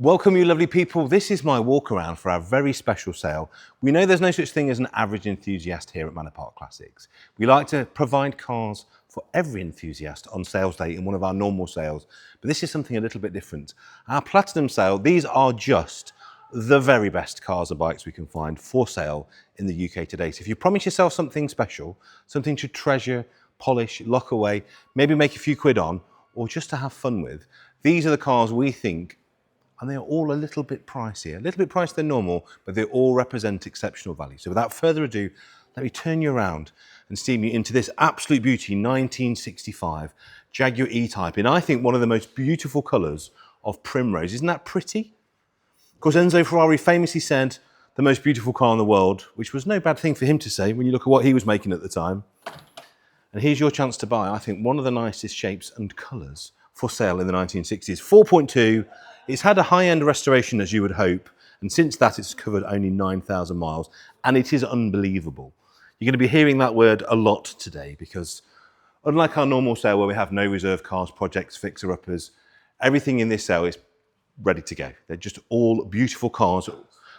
Welcome you lovely people, this is my walk around for our very special sale. We know there's no such thing as an average enthusiast here at Manor Park Classics. We like to provide cars for every enthusiast on sales day in one of our normal sales, but this is something a little bit different. Our Platinum sale, these are just the very best cars and bikes we can find for sale in the UK today. So if you promise yourself something special, something to treasure, polish, lock away, maybe make a few quid on, or just to have fun with, these are the cars we think, and they're all a little bit pricier, a little bit pricier than normal, but they all represent exceptional value. So without further ado, let me turn you around and steam you into this absolute beauty 1965 Jaguar E-Type in, I think, one of the most beautiful colours of primrose. Isn't that pretty? Of course, Enzo Ferrari famously said the most beautiful car in the world, which was no bad thing for him to say when you look at what he was making at the time. And here's your chance to buy, I think, one of the nicest shapes and colours for sale in the 1960s. 4.2. It's had a high-end restoration, as you would hope, and since that it's covered only 9,000 miles, and it is unbelievable. You're going to be hearing that word a lot today because unlike our normal sale where we have no reserve cars, projects, fixer-uppers, everything in this sale is ready to go. They're just all beautiful cars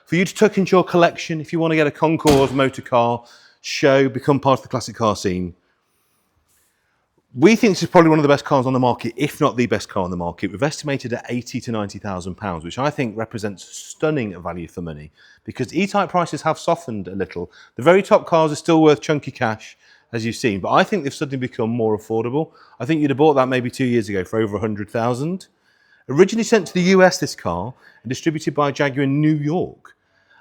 for you to tuck into your collection if you want to get a concours motor car, show, become part of the classic car scene. We think this is probably one of the best cars on the market, if not the best car on the market. We've estimated at £80,000 to £90,000, which I think represents stunning value for money because E-Type prices have softened a little. The very top cars are still worth chunky cash, as you've seen, but I think they've suddenly become more affordable. I think you'd have bought that maybe 2 years ago for over 100,000. Originally sent to the US, this car, and distributed by Jaguar in New York,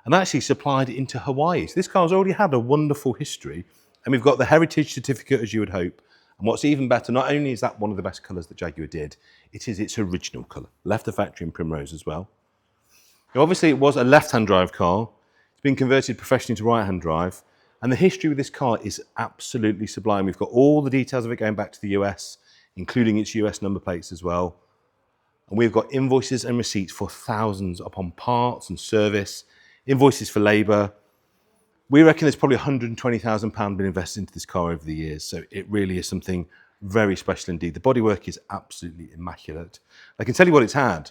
and actually supplied into Hawaii. So this car's already had a wonderful history, and we've got the heritage certificate, as you would hope. And what's even better, not only is that one of the best colours that Jaguar did, it is its original colour. Left the factory in primrose as well. Now, obviously, it was a left-hand drive car. It's been converted professionally to right-hand drive. And the history with this car is absolutely sublime. We've got all the details of it going back to the US, including its US number plates as well. And we've got invoices and receipts for thousands upon parts and service, invoices for labour. We reckon there's probably £120,000 been invested into this car over the years, so it really is something very special indeed. The bodywork is absolutely immaculate. I can tell you what it's had.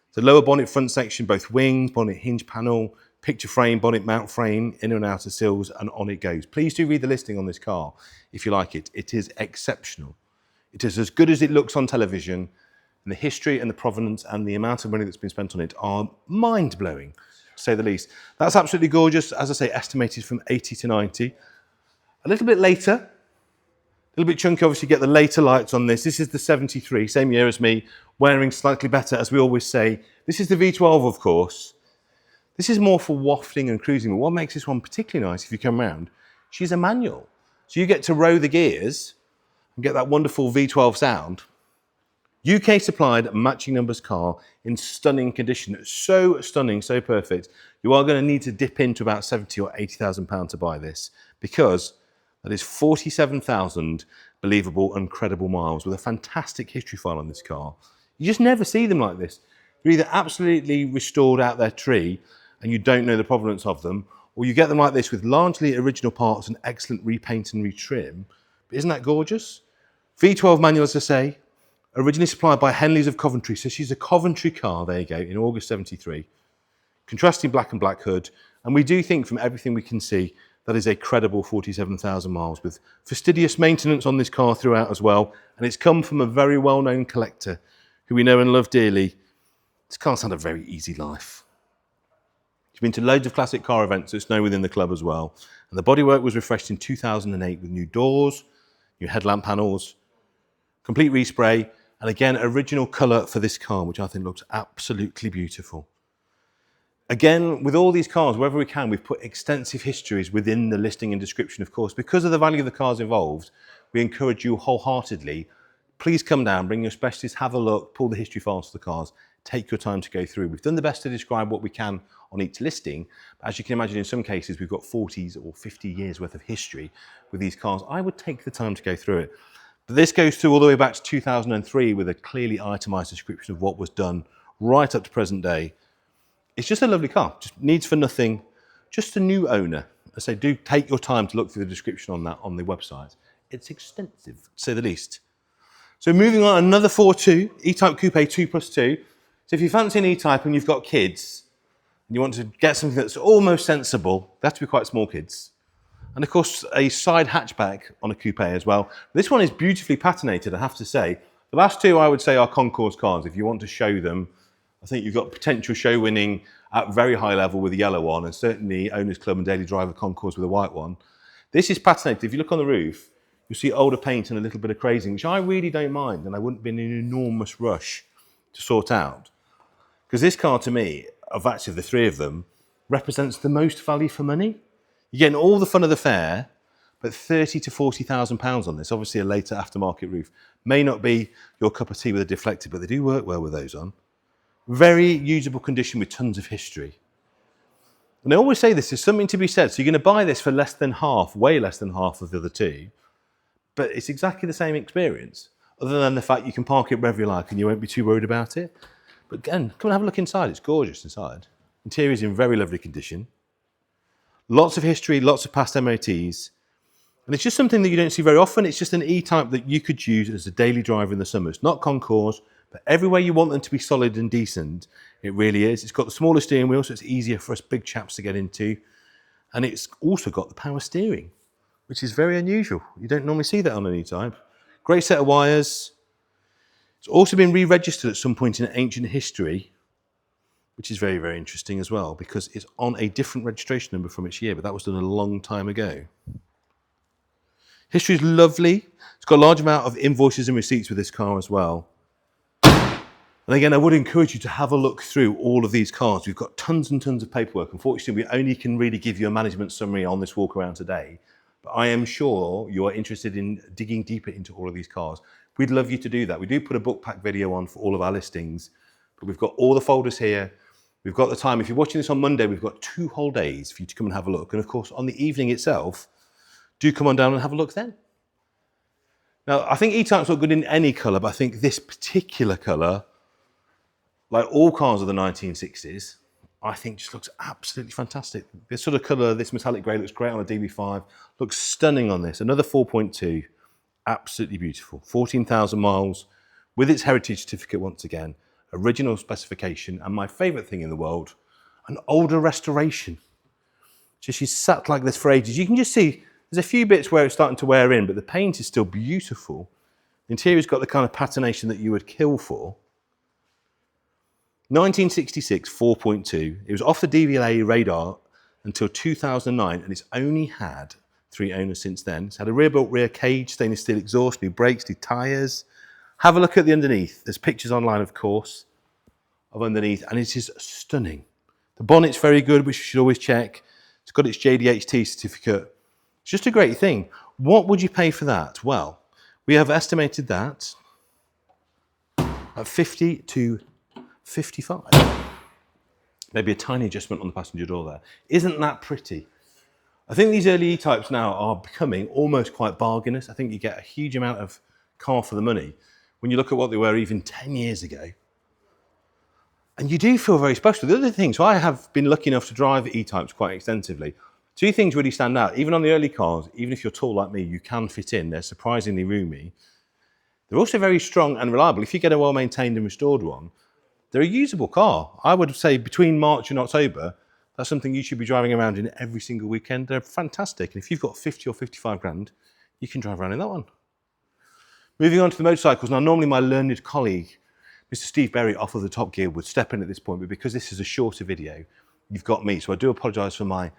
It's a lower bonnet front section, both wings, bonnet hinge panel, picture frame, bonnet mount frame, inner and outer sills, and on it goes. Please do read the listing on this car if you like it. It is exceptional. It is as good as it looks on television, and the history and the provenance and the amount of money that's been spent on it are mind-blowing, to say the least. That's absolutely gorgeous, as I say, estimated from 80 to 90. A little bit later, a little bit chunky, obviously, get the later lights on this. This is the 73, same year as me, wearing slightly better, as we always say. This is the V12, of course. This is more for wafting and cruising, but what makes this one particularly nice, if you come round, she's a manual. So you get to row the gears and get that wonderful V12 sound. UK supplied matching numbers car in stunning condition. So stunning, so perfect. You are going to need to dip into about £70,000 or £80,000 to buy this because that is 47,000 believable and credible miles with a fantastic history file on this car. You just never see them like this. They're either absolutely restored out their tree and you don't know the provenance of them, or you get them like this with largely original parts and excellent repaint and retrim. But isn't that gorgeous? V12 manual, as I say, originally supplied by Henleys of Coventry. So she's a Coventry car, there you go, in August 73. Contrasting black and black hood. And we do think from everything we can see, that is a credible 47,000 miles with fastidious maintenance on this car throughout as well. And it's come from a very well-known collector who we know and love dearly. This car's had a very easy life. She's been to loads of classic car events, so it's known within the club as well. And the bodywork was refreshed in 2008 with new doors, new headlamp panels, complete respray, and again, original colour for this car, which I think looks absolutely beautiful. Again, with all these cars, wherever we can, we've put extensive histories within the listing and description, of course. Because of the value of the cars involved, we encourage you wholeheartedly, please come down, bring your specialist, have a look, pull the history files for the cars, take your time to go through. We've done the best to describe what we can on each listing. But as you can imagine, in some cases, we've got 40s or 50 years worth of history with these cars. I would take the time to go through it. But this goes through all the way back to 2003 with a clearly itemised description of what was done right up to present day. It's just a lovely car, just needs for nothing, just a new owner. I say, do take your time to look through the description on that on the website. It's extensive, to say the least. So moving on, another 4.2, E-Type Coupe 2+2. So if you fancy an E-Type and you've got kids, and you want to get something that's almost sensible, they have to be quite small kids. And of course, a side hatchback on a coupe as well. This one is beautifully patinated, I have to say. The last two I would say are concours cars. If you want to show them, I think you've got potential show winning at very high level with the yellow one, and certainly Owners Club and Daily Driver concours with the white one. This is patinated. If you look on the roof, you'll see older paint and a little bit of crazing, which I really don't mind, and I wouldn't be in an enormous rush to sort out. Because this car, to me, of actually the three of them, represents the most value for money. You're getting all the fun of the fair, but 30 to 40,000 pounds on this. Obviously, a later aftermarket roof may not be your cup of tea with a deflector, but they do work well with those on. Very usable condition with tons of history. And I always say this, there's something to be said. So you're going to buy this for less than half, way less than half of the other two, but it's exactly the same experience, other than the fact you can park it wherever you like and you won't be too worried about it. But again, come and have a look inside. It's gorgeous inside. Interior is in very lovely condition. Lots of history, lots of past MOTs. And it's just something that you don't see very often. It's just an E-Type that you could use as a daily driver in the summers. Not concours, but everywhere you want them to be solid and decent, it really is. It's got the smaller steering wheel, so it's easier for us big chaps to get into. And it's also got the power steering, which is very unusual. You don't normally see that on an E-Type. Great set of wires. It's also been re-registered at some point in ancient history, which is very, very interesting as well, because it's on a different registration number from its year, but that was done a long time ago. History is lovely. It's got a large amount of invoices and receipts with this car as well. And again, I would encourage you to have a look through all of these cars. We've got tons and tons of paperwork. Unfortunately, we only can really give you a management summary on this walk around today, but I am sure you are interested in digging deeper into all of these cars. We'd love you to do that. We do put a book pack video on for all of our listings, but we've got all the folders here. We've got the time. If you're watching this on Monday, we've got 2 whole days for you to come and have a look. And of course, on the evening itself, do come on down and have a look then. Now, I think E-Types look good in any colour, but I think this particular colour, like all cars of the 1960s, I think just looks absolutely fantastic. This sort of colour, this metallic grey, looks great on a DB5. Looks stunning on this. Another 4.2, absolutely beautiful. 14,000 miles with its heritage certificate once again. Original specification, and my favourite thing in the world, an older restoration. So she's sat like this for ages. You can just see there's a few bits where it's starting to wear in, but the paint is still beautiful. The interior's got the kind of patination that you would kill for. 1966, 4.2. It was off the DVLA radar until 2009, and it's only had 3 owners since then. It's had a rear-built rear cage, stainless steel exhaust, new brakes, new tyres. Have a look at the underneath. There's pictures online, of course, of underneath, and it is stunning. The bonnet's very good, which you should always check. It's got its JDHT certificate. It's just a great thing. What would you pay for that? Well, we have estimated that at 50 to 55. Maybe a tiny adjustment on the passenger door there. Isn't that pretty? I think these early E-Types now are becoming almost quite bargainous. I think you get a huge amount of car for the money when you look at what they were even 10 years ago. And you do feel very special. The other thing, so I have been lucky enough to drive E-Types quite extensively. 2 things really stand out. Even on the early cars, even if you're tall like me, you can fit in. They're surprisingly roomy. They're also very strong and reliable. If you get a well-maintained and restored one, they're a usable car. I would say between March and October, that's something you should be driving around in every single weekend. They're fantastic. And if you've got 50 or 55 grand, you can drive around in that one. Moving on to the motorcycles. Now, normally my learned colleague, Mr. Steve Berry off of the Top Gear, would step in at this point, but because this is a shorter video, you've got me. So I do apologise for my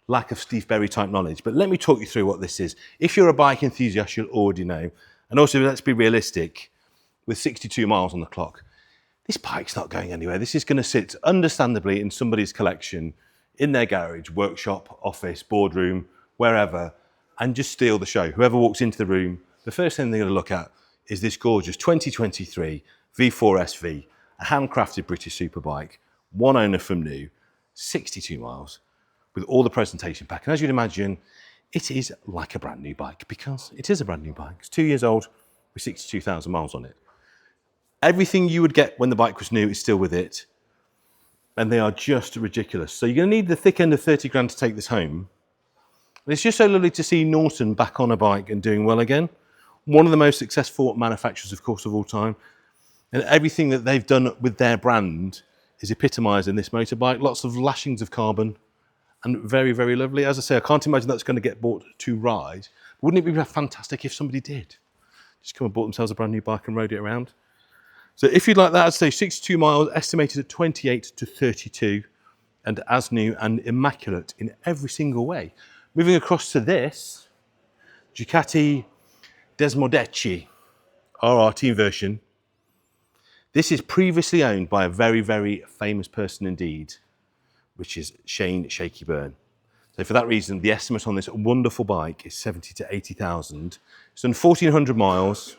lack of Steve Berry type knowledge, but let me talk you through what this is. If you're a bike enthusiast, you'll already know. And also, let's be realistic, with 62 miles on the clock, this bike's not going anywhere. This is going to sit understandably in somebody's collection, in their garage, workshop, office, boardroom, wherever, and just steal the show. Whoever walks into the room, the first thing they're going to look at is this gorgeous 2023 V4SV, a handcrafted British superbike, 1 owner from new, 62 miles, with all the presentation pack. And as you'd imagine, it is like a brand new bike, because it is a brand new bike. It's 2 years old with 62,000 miles on it. Everything you would get when the bike was new is still with it, and they are just ridiculous. So you're going to need the thick end of 30 grand to take this home. And it's just so lovely to see Norton back on a bike and doing well again. One of the most successful manufacturers, of course, of all time. And everything that they've done with their brand is epitomised in this motorbike. Lots of lashings of carbon and very, very lovely. As I say, I can't imagine that's going to get bought to ride. Wouldn't it be fantastic if somebody did? Just come and bought themselves a brand new bike and rode it around. So if you'd like that, I'd say 62 miles, estimated at 28 to 32, and as new and immaculate in every single way. Moving across to this, Ducati Desmosedici RRT version. This is previously owned by a very, very famous person indeed, which is Shane Shaky Byrne. So for that reason, the estimate on this wonderful bike is 70 to 80,000. It's done 1,400 miles.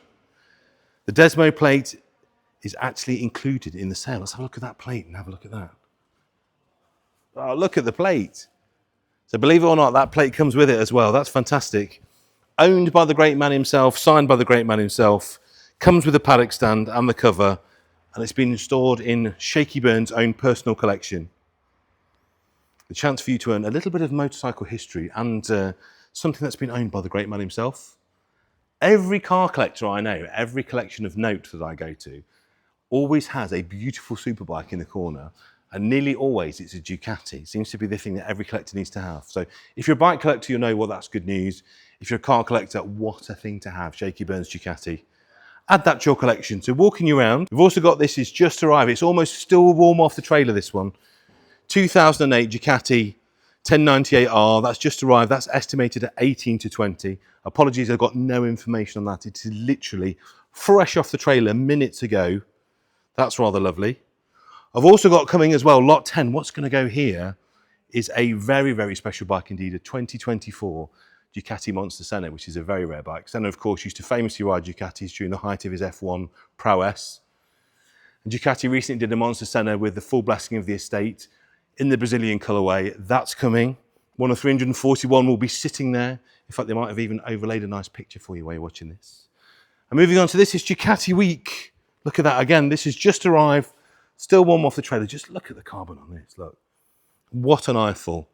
The Desmo plate is actually included in the sale. Let's have a look at that plate and have a look at that. Oh, look at the plate. So believe it or not, that plate comes with it as well. That's fantastic. Owned by the great man himself, signed by the great man himself, comes with a paddock stand and the cover, and it's been stored in Shaky Byrne's own personal collection. The chance for you to earn a little bit of motorcycle history and something that's been owned by the great man himself. Every car collector I know, every collection of note that I go to, always has a beautiful superbike in the corner, and nearly always it's a Ducati. It seems to be the thing that every collector needs to have. So if you're a bike collector, you'll know, well, that's good news. If you're a car collector, what a thing to have, Shaky Byrne's Ducati. Add that to your collection. So walking you around, we've also got this is just arrived. It's almost still warm off the trailer, this one. 2008 Ducati 1098R, that's just arrived. That's estimated at 18 to 20. Apologies, I've got no information on that. It is literally fresh off the trailer minutes ago. That's rather lovely. I've also got coming as well, lot 10. What's going to go here is a very, very special bike indeed, a 2024 Ducati Monster Senna, which is a very rare bike. Senna, of course, used to famously ride Ducatis during the height of his F1 prowess. And Ducati recently did a Monster Senna with the full blasting of the estate in the Brazilian colourway. That's coming. One of 341 will be sitting there. In fact, they might have even overlaid a nice picture for you while you're watching this. And moving on to this is Ducati Week. Look at that again. This has just arrived. Still warm off the trailer. Just look at the carbon on this. Look. What an eyeful.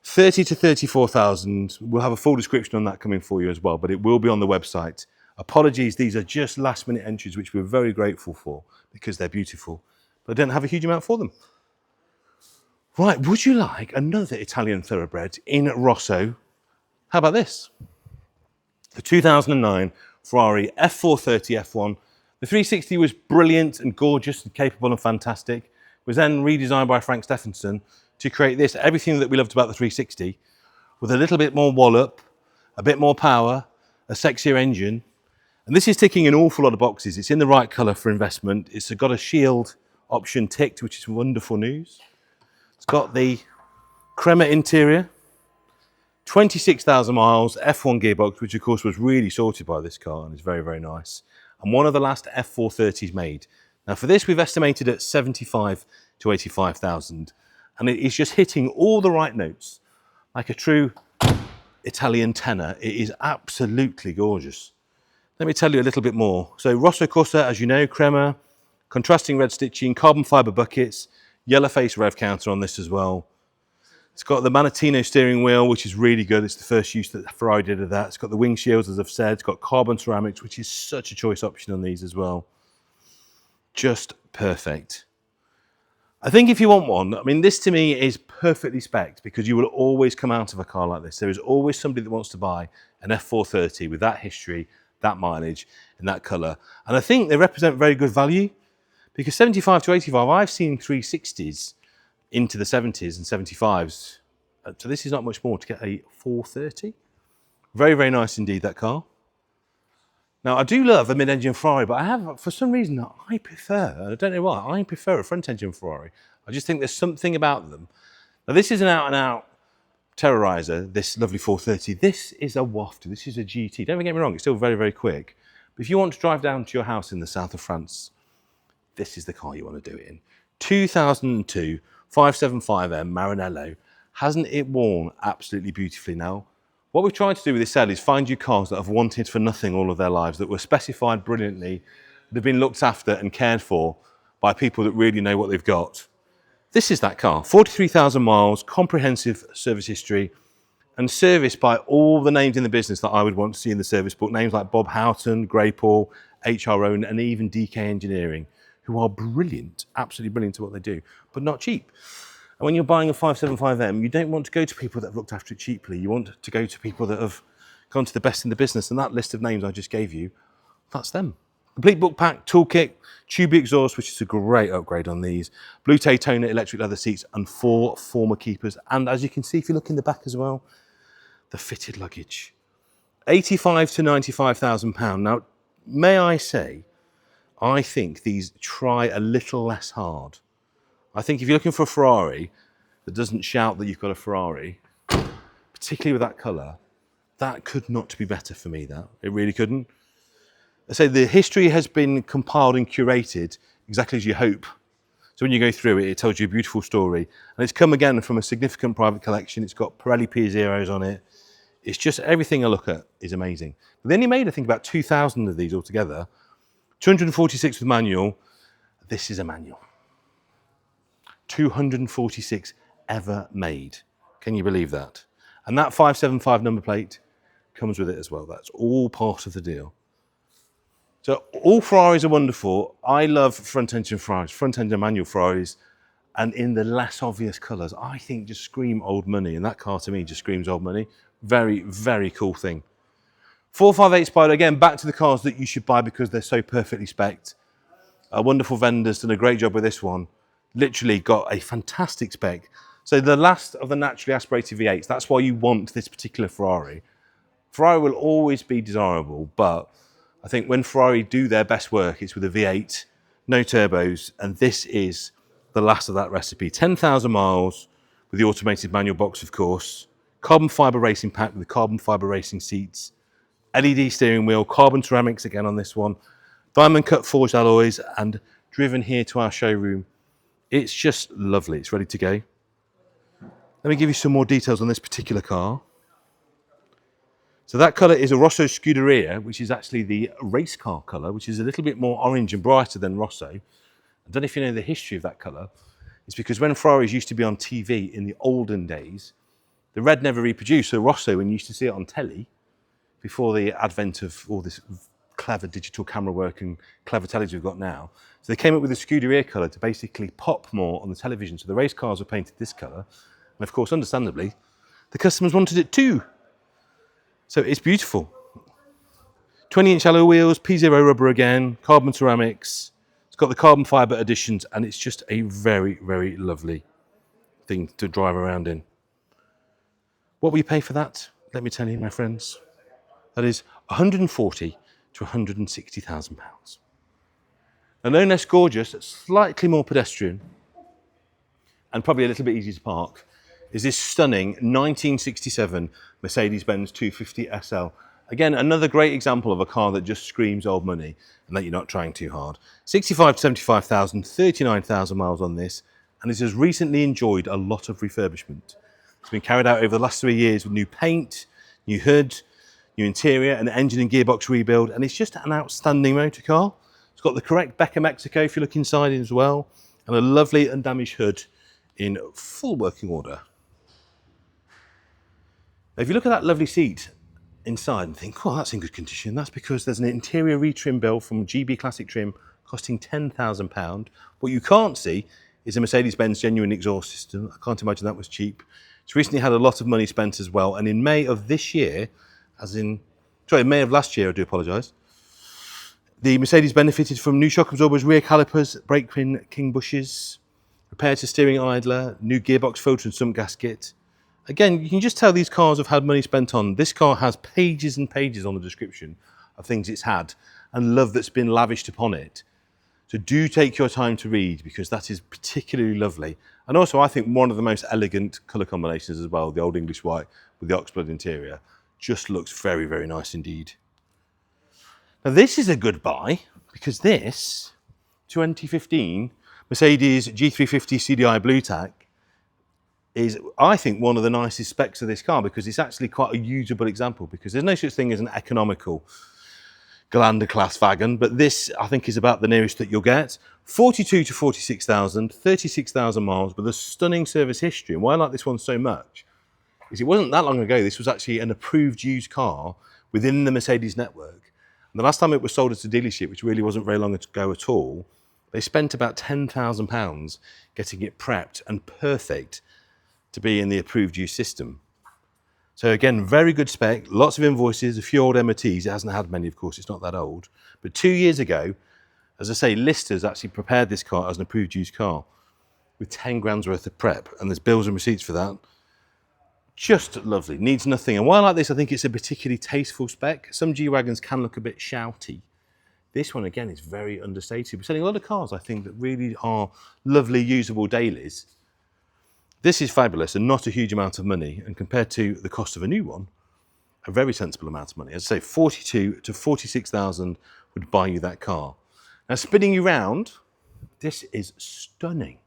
30 to 34,000. We'll have a full description on that coming for you as well, but it will be on the website. Apologies, these are just last minute entries, which we're very grateful for because they're beautiful, but I don't have a huge amount for them. Right, would you like another Italian thoroughbred in Rosso? How about this? The 2009 Ferrari F430 F1. The 360 was brilliant and gorgeous and capable and fantastic. It was then redesigned by Frank Stephenson to create this, everything that we loved about the 360, with a little bit more wallop, a bit more power, a sexier engine. And this is ticking an awful lot of boxes. It's in the right colour for investment. It's got a shield option ticked, which is wonderful news. It's got the Crema interior, 26,000 miles, F1 gearbox, which of course was really sorted by this car and is very, very nice. And one of the last F430s made. Now for this, we've estimated at 75 to 85,000. And it is just hitting all the right notes. Like a true Italian tenor, it is absolutely gorgeous. Let me tell you a little bit more. So Rosso Corsa, as you know, Crema, contrasting red stitching, carbon fibre buckets, yellow face rev counter on this as well. It's got the Manatino steering wheel, which is really good. It's the first use that Ferrari did of that. It's got the wing shields, as I've said. It's got carbon ceramics, which is such a choice option on these as well. Just perfect. I think if you want one, I mean, this to me is perfectly spec'd because you will always come out of a car like this. There is always somebody that wants to buy an F430 with that history, that mileage, and that colour. And I think they represent very good value because 75 to 85, I've seen 360s into the 70s and 75s. So this is not much more to get a 430. Very, very nice indeed, that car. Now, I do love a mid-engine Ferrari, but I have, for some reason, I prefer, I don't know why, I prefer a front-engine Ferrari. I just think there's something about them. Now, this is an out-and-out terrorizer, this lovely 430. This is a waft, this is a GT. Don't get me wrong, it's still very, very quick. But if you want to drive down to your house in the south of France, this is the car you want to do it in. 2002 575M Maranello. Hasn't it worn absolutely beautifully now? What we've tried to do with this sale is find you cars that have wanted for nothing all of their lives, that were specified brilliantly, that have been looked after and cared for by people that really know what they've got. This is that car, 43,000 miles, comprehensive service history, and serviced by all the names in the business that I would want to see in the service book. Names like Bob Houghton, Grey Paul, HRO, and even DK Engineering, who are brilliant, absolutely brilliant at what they do, but not cheap. And when you're buying a 575M, you don't want to go to people that have looked after it cheaply. You want to go to people that have gone to the best in the business. And that list of names I just gave you, that's them. Complete book pack, toolkit, tube exhaust, which is a great upgrade on these, BlueTEC toner, electric leather seats, and 4 former keepers. And as you can see, if you look in the back as well, the fitted luggage. 85 to 95,000 pounds. Now, may I say, I think these try a little less hard. I think if you're looking for a Ferrari that doesn't shout that you've got a Ferrari, particularly with that colour, that could not be better for me, that. It really couldn't. I say the history has been compiled and curated exactly as you hope. So when you go through it, it tells you a beautiful story. And it's come again from a significant private collection. It's got Pirelli P0s on it. It's just everything I look at is amazing. But they only made, I think, about 2,000 of these altogether. 246 with manual. This is a manual. 246 ever made. Can you believe that? And that 575 number plate comes with it as well. That's all part of the deal. So all Ferraris are wonderful. I love front-engine Ferraris, front-engine manual Ferraris, and in the less obvious colours, I think just scream old money. And that car to me just screams old money. Very, very cool thing. 458 Spyder, again, back to the cars that you should buy because they're so perfectly spec'd. A wonderful vendor's done a great job with this one. Literally got a fantastic spec. So the last of the naturally aspirated V8s, that's why you want this particular Ferrari. Ferrari will always be desirable, but I think when Ferrari do their best work, it's with a V8, no turbos, and this is the last of that recipe. 10,000 miles with the automated manual box, of course. Carbon fibre racing pack with the carbon fibre racing seats. LED steering wheel, carbon ceramics again on this one. Diamond cut forged alloys, and driven here to our showroom. It's just lovely. It's ready to go. Let me give you some more details on this particular car. So that colour is a Rosso Scuderia, which is actually the race car colour, which is a little bit more orange and brighter than Rosso. I don't know if you know the history of that colour. It's because when Ferraris used to be on TV in the olden days, the red never reproduced. So Rosso, when you used to see it on telly, before the advent of all this clever digital camera work and clever tellies we've got now, so they came up with a Scuderia colour to basically pop more on the television. So the race cars were painted this colour. And of course, understandably, the customers wanted it too. So it's beautiful. 20-inch alloy wheels, P0 rubber again, carbon ceramics. It's got the carbon fibre additions, and it's just a very, very lovely thing to drive around in. What will you pay for that? Let me tell you, my friends. That is 140 to 160,000 pounds. And no less gorgeous, slightly more pedestrian, and probably a little bit easier to park, is this stunning 1967 Mercedes-Benz 250 SL. Again, another great example of a car that just screams old money and that you're not trying too hard. 65 to 75,000, 39,000 miles on this, and it has recently enjoyed a lot of refurbishment. It's been carried out over the last 3 years with new paint, new hood, new interior, an engine and gearbox rebuild, and it's just an outstanding motor car. It's got the correct Becker Mexico if you look inside as well, and a lovely undamaged hood in full working order. Now, if you look at that lovely seat inside and think, oh, that's in good condition, that's because there's an interior retrim bill from GB Classic Trim costing £10,000. What you can't see is a Mercedes-Benz genuine exhaust system. I can't imagine that was cheap. It's recently had a lot of money spent as well, and in May of this year, May of last year, I do apologise, the Mercedes benefited from new shock absorbers, rear calipers, brake pin king bushes, repair to steering idler, new gearbox filter and sump gasket. Again, you can just tell these cars have had money spent on. This car has pages and pages on the description of things it's had and love that's been lavished upon it. So do take your time to read, because that is particularly lovely. And also, I think one of the most elegant colour combinations as well, the Old English white with the oxblood interior, just looks very, very nice indeed. Now this is a good buy, because this 2015 Mercedes G350 CDI BlueTEC is, I think, one of the nicest specs of this car, because it's actually quite a usable example, because there's no such thing as an economical Lagonda class wagon, but this I think is about the nearest that you'll get. 42 to 46,000, 36,000 miles with a stunning service history. And why I like this one so much is it wasn't that long ago this was actually an approved used car within the Mercedes network. And And the last time it was sold at a dealership, which really wasn't very long ago at all, they spent about £10,000 getting it prepped and perfect to be in the approved use system. So again, very good spec, lots of invoices, a few old MOTs. It hasn't had many, of course, it's not that old. But 2 years ago, as I say, listers actually prepared this car as an approved used car with 10 grand's worth of prep, and there's bills and receipts for that. Just lovely, needs nothing. And while I like this, I think it's a particularly tasteful spec. Some G-Wagons can look a bit shouty. This one, again, is very understated. We're selling a lot of cars, I think, that really are lovely, usable dailies. This is fabulous and not a huge amount of money, and compared to the cost of a new one, a very sensible amount of money. As I say, 42 to 46,000 would buy you that car. Now, spinning you round, this is stunning.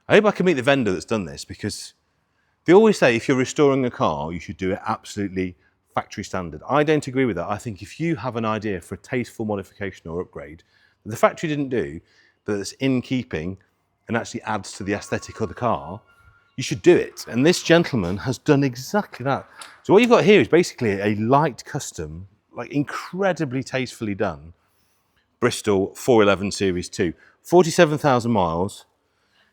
I hope I can meet the vendor that's done this, because they always say if you're restoring a car, you should do it absolutely factory standard. I don't agree with that. I think if you have an idea for a tasteful modification or upgrade that the factory didn't do, but that's in keeping and actually adds to the aesthetic of the car, you should do it. And this gentleman has done exactly that. So what you've got here is basically a light custom, like incredibly tastefully done, Bristol 411 Series 2. 47,000 miles.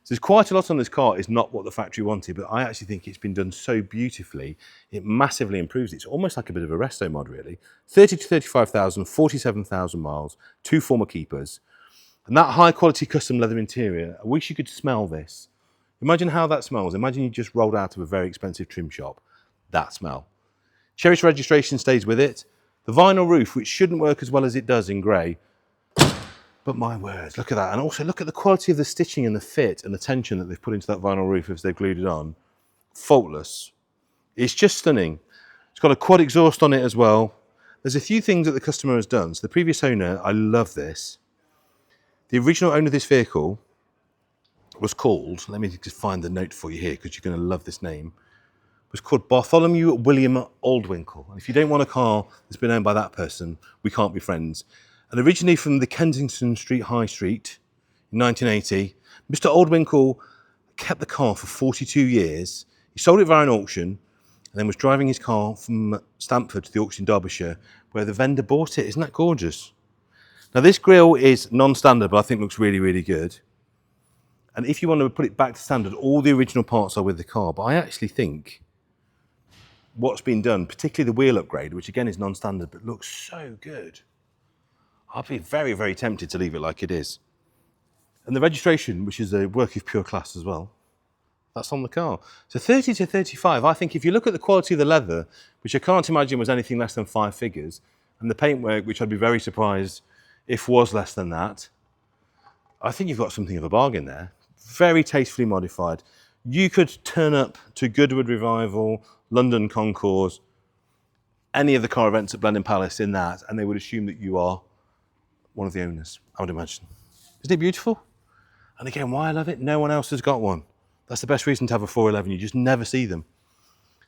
So there's quite a lot on this car. It's not what the factory wanted, but I actually think it's been done so beautifully. It massively improves it. It's almost like a bit of a resto mod, really. 30 to 35,000, 47,000 miles, 2 former keepers. And that high quality custom leather interior, I wish you could smell this. Imagine how that smells. Imagine you just rolled out of a very expensive trim shop. That smell. Cherished registration stays with it. The vinyl roof, which shouldn't work as well as it does in grey, but my word, look at that. And also look at the quality of the stitching and the fit and the tension that they've put into that vinyl roof as they've glued it on. Faultless. It's just stunning. It's got a quad exhaust on it as well. There's a few things that the customer has done. So the previous owner, I love this. The original owner of this vehicle was called, let me just find the note for you here because you're going to love this name, was called Bartholomew William Aldwinkle. And if you don't want a car that's been owned by that person, we can't be friends. And originally from the Kensington Street High Street in 1980, Mr. Aldwinkle kept the car for 42 years. He sold it via an auction and then was driving his car from Stamford to the auction in Derbyshire where the vendor bought it. Isn't that gorgeous? Now this grille is non-standard, but I think looks really, really good. And if you want to put it back to standard, all the original parts are with the car. But I actually think what's been done, particularly the wheel upgrade, which again is non-standard, but looks so good. I'd be very, very tempted to leave it like it is. And the registration, which is a work of pure class as well, that's on the car. So 30 to 35, I think if you look at the quality of the leather, which I can't imagine was anything less than 5 figures, and the paintwork, which I'd be very surprised if was less than that, I think you've got something of a bargain there. Very tastefully modified. You could turn up to Goodwood Revival, London Concours, any of the car events at Blenheim Palace in that, and they would assume that you are one of the owners, I would imagine. Isn't it beautiful? And again, why I love it, no one else has got one. That's the best reason to have a 411, you just never see them.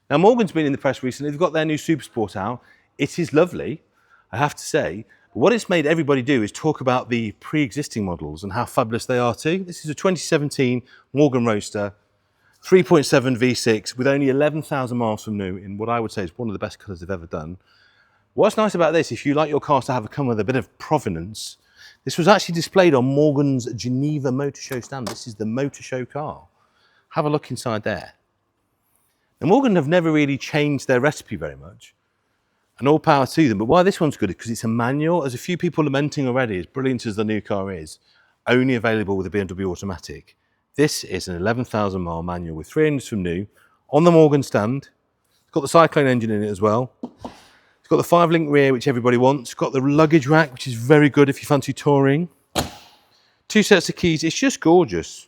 Now Morgan's been in the press recently, they've got their new Super Sport out. It is lovely, I have to say. But what it's made everybody do is talk about the pre-existing models and how fabulous they are too. This is a 2017 Morgan Roadster, 3.7 V6 with only 11,000 miles from new in what I would say is one of the best colours they've ever done. What's nice about this, if you like your cars to have come with a bit of provenance, this was actually displayed on Morgan's Geneva Motor Show stand. This is the Motor Show car. Have a look inside there. Now Morgan have never really changed their recipe very much. And all power to them. But why this one's good is because it's a manual. There's a few people lamenting already, as brilliant as the new car is, only available with a BMW automatic. This is an 11,000 mile manual with 300 from new, on the Morgan stand. It's got the Cyclone engine in it as well. It's got the 5-link rear, which everybody wants. It's got the luggage rack, which is very good if you fancy touring. 2 sets of keys. It's just gorgeous.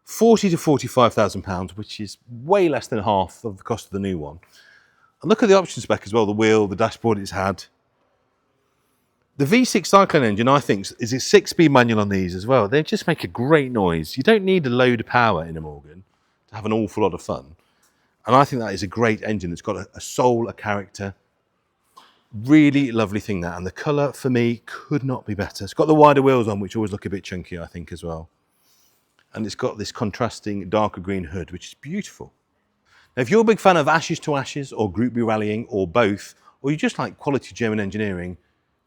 40 to 45,000 pounds, which is way less than half of the cost of the new one. And look at the option spec as well, the wheel, the dashboard it's had. The V6 Cyclone engine, I think, is a 6-speed manual on these as well. They just make a great noise. You don't need a load of power in a Morgan to have an awful lot of fun. And I think that is a great engine. It's got a soul, a character. Really lovely thing that. And the colour, for me, could not be better. It's got the wider wheels on, which always look a bit chunky, I think, as well. And it's got this contrasting darker green hood, which is beautiful. Now, if you're a big fan of Ashes to Ashes or Group B rallying or both, or you just like quality German engineering,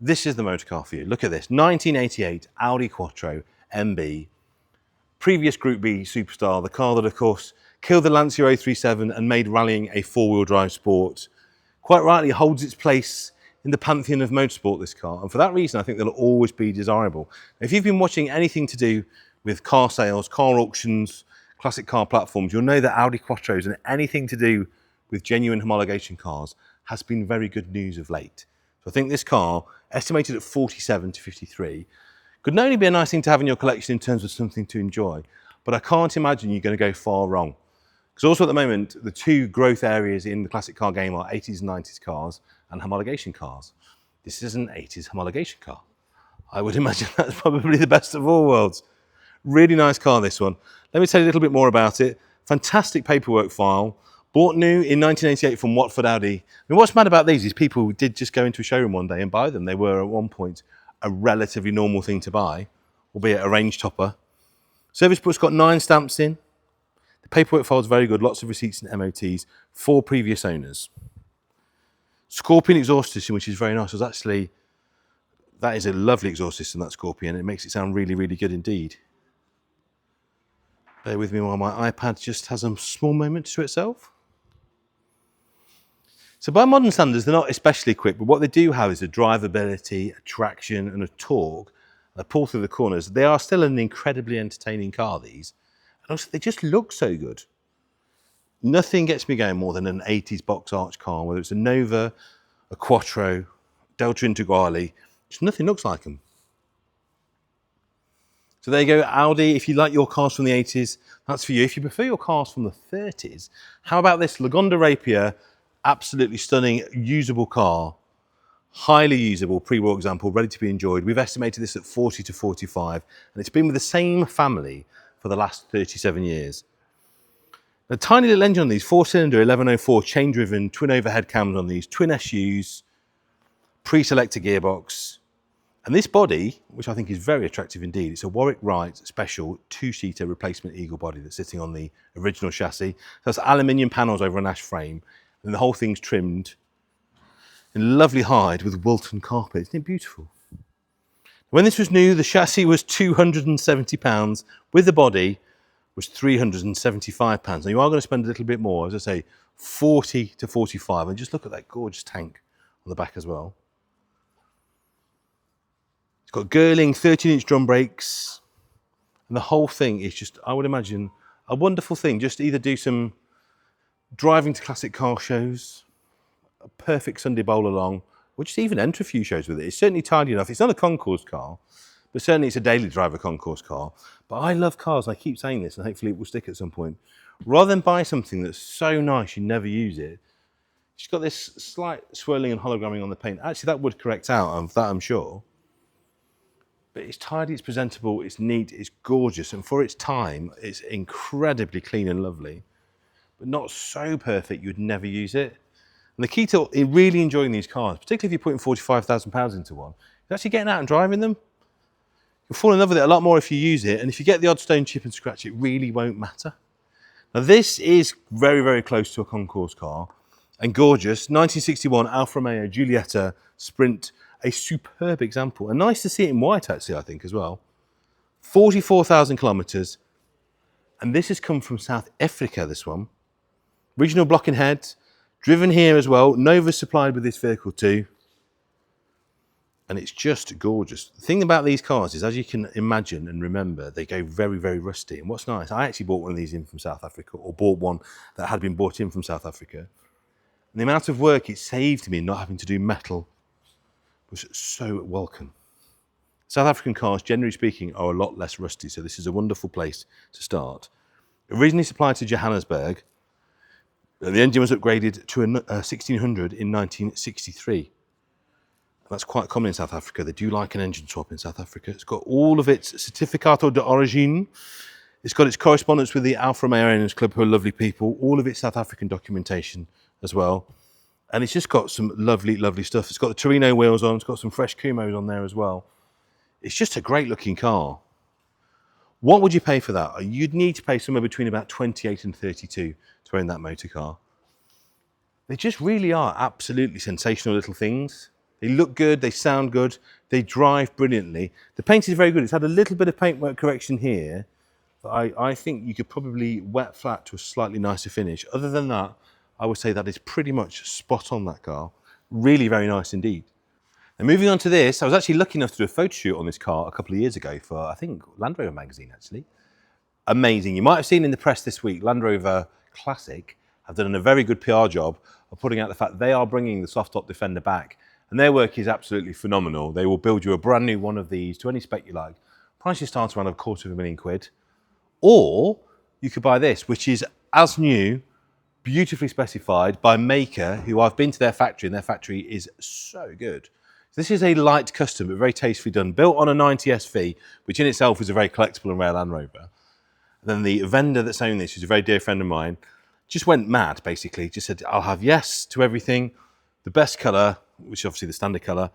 This is the motor car for you. Look at this, 1988 Audi Quattro MB, previous Group B superstar, the car that of course killed the Lancia 037 and made rallying a four-wheel drive sport. Quite rightly holds its place in the pantheon of motorsport, this car, and for that reason I think they'll always be desirable. If you've been watching anything to do with car sales, car auctions, classic car platforms, you'll know that Audi Quattros and anything to do with genuine homologation cars has been very good news of late. So I think this car, estimated at 47 to 53, could not only be a nice thing to have in your collection in terms of something to enjoy, but I can't imagine you're going to go far wrong. Because also at the moment, the two growth areas in the classic car game are 80s and 90s cars and homologation cars. This is an 80s homologation car. I would imagine that's probably the best of all worlds. Really nice car, this one. Let me tell you a little bit more about it. Fantastic paperwork file. Bought new in 1988 from Watford Audi. I mean, what's mad about these is people did just go into a showroom one day and buy them. They were at one point a relatively normal thing to buy, albeit a range topper. Service book's got 9 stamps in. The paperwork file's very good, lots of receipts and MOTs, 4 previous owners. Scorpion exhaust system, which is very nice. That is a lovely exhaust system, that Scorpion. It makes it sound really, really good indeed. Bear with me while my iPad just has a small moment to itself. So by modern standards, they're not especially quick, but what they do have is a drivability, a traction and a torque, a pull through the corners. They are still an incredibly entertaining car, these. And also they just look so good. Nothing gets me going more than an 80s box arch car, whether it's a Nova, a Quattro, Delta Integrale, just nothing looks like them. So there you go, Audi. If you like your cars from the 80s, that's for you. If you prefer your cars from the 30s, how about this Lagonda Rapier? Absolutely stunning, usable car, highly usable, pre-war example, ready to be enjoyed. We've estimated this at 40 to 45, and it's been with the same family for the last 37 years. A tiny little engine on these, 4-cylinder 1104, chain-driven, twin overhead cams on these, twin SUs, pre-selector gearbox. And this body, which I think is very attractive indeed, it's a Warwick Wright special 2-seater replacement Eagle body that's sitting on the original chassis. So that's aluminium panels over an ash frame, and the whole thing's trimmed in lovely hide with Wilton carpet. Isn't it beautiful? When this was new, the chassis was £270. With the body, was £375. Now you are going to spend a little bit more, as I say, 40 to 45. And just look at that gorgeous tank on the back as well. It's got Girling 13-inch drum brakes, and the whole thing is just, I would imagine, a wonderful thing. Just either do some driving to classic car shows, a perfect Sunday bowl along, or just even enter a few shows with it. It's certainly tidy enough. It's not a concourse car, but certainly it's a daily driver concourse car. But I love cars, I keep saying this, and hopefully it will stick at some point. Rather than buy something that's so nice you never use it, it's got this slight swirling and hologramming on the paint. Actually, that would correct out of that, I'm sure. But it's tidy, it's presentable, it's neat, it's gorgeous, and for its time, it's incredibly clean and lovely, but not so perfect you'd never use it. And the key to really enjoying these cars, particularly if you're putting £45,000 into one, is actually getting out and driving them. You'll fall in love with it a lot more if you use it, and if you get the odd stone chip and scratch, it really won't matter. Now this is very, very close to a concourse car, and gorgeous. 1961 Alfa Romeo Giulietta Sprint, a superb example, and nice to see it in white actually, I think, as well. 44,000 kilometres, and this has come from South Africa, this one. Regional blocking head, driven here as well. Nova supplied with this vehicle too. And it's just gorgeous. The thing about these cars is, as you can imagine and remember, they go very, very rusty. And what's nice, I actually bought one of these in from South Africa, or bought one that had been bought in from South Africa. And the amount of work it saved me not having to do metal was so welcome. South African cars, generally speaking, are a lot less rusty, so this is a wonderful place to start. Originally supplied to Johannesburg, the engine was upgraded to a 1600 in 1963. That's quite common in South Africa. They do like an engine swap in South Africa. It's got all of its Certificato de Origine. It's got its correspondence with the Alfa Romeo Owners Club, who are lovely people. All of its South African documentation as well. And it's just got some lovely, lovely stuff. It's got the Torino wheels on. It's got some fresh Kumos on there as well. It's just a great looking car. What would you pay for that? You'd need to pay somewhere between about 28 and 32 to own that motor car. They just really are absolutely sensational little things. They look good, they sound good, they drive brilliantly. The paint is very good. It's had a little bit of paintwork correction here, but I think you could probably wet flat to a slightly nicer finish. Other than that, I would say that is pretty much spot on, that car. Really very nice indeed. And moving on to this, I was actually lucky enough to do a photo shoot on this car a couple of years ago for, I think, Land Rover magazine actually. Amazing. You might have seen in the press this week, Land Rover Classic have done a very good PR job of putting out the fact they are bringing the soft top Defender back, and their work is absolutely phenomenal. They will build you a brand new one of these to any spec you like. Prices start around £250,000 or you could buy this, which is as new, beautifully specified by Maker, who I've been to their factory, and their factory is so good. This is a light custom, but very tastefully done, built on a 90 SV, which in itself is a very collectible and rare Land Rover. And then the vendor that's owned this, who's a very dear friend of mine, just went mad, basically. Just said, I'll have yes to everything, the best colour, which is obviously the standard colour.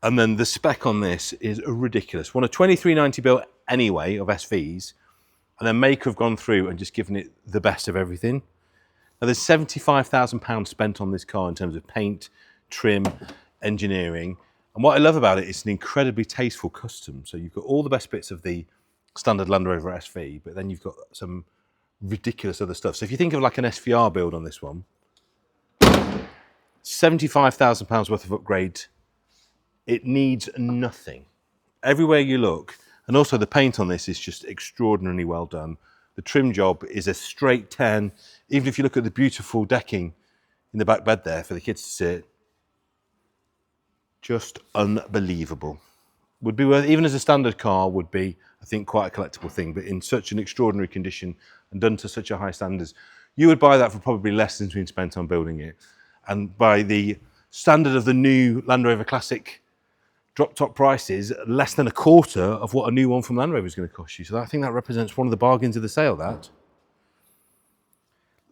And then the spec on this is ridiculous. One of 2390 built anyway of SVs, and then Maker have gone through and just given it the best of everything. Now there's £75,000 spent on this car in terms of paint, trim, engineering. And what I love about it, it's an incredibly tasteful custom. So you've got all the best bits of the standard Land Rover SV, but then you've got some ridiculous other stuff. So if you think of like an SVR build on this one, £75,000 worth of upgrade. It needs nothing. Everywhere you look, and also the paint on this is just extraordinarily well done. The trim job is a straight 10. Even if you look at the beautiful decking in the back bed there for the kids to sit, just unbelievable. Would be worth, even as a standard car, would be, I think, quite a collectible thing, but in such an extraordinary condition and done to such a high standards, you would buy that for probably less than's been spent on building it. And by the standard of the new Land Rover Classic drop top prices, less than a quarter of what a new one from Land Rover is going to cost you. So I think that represents one of the bargains of the sale, that.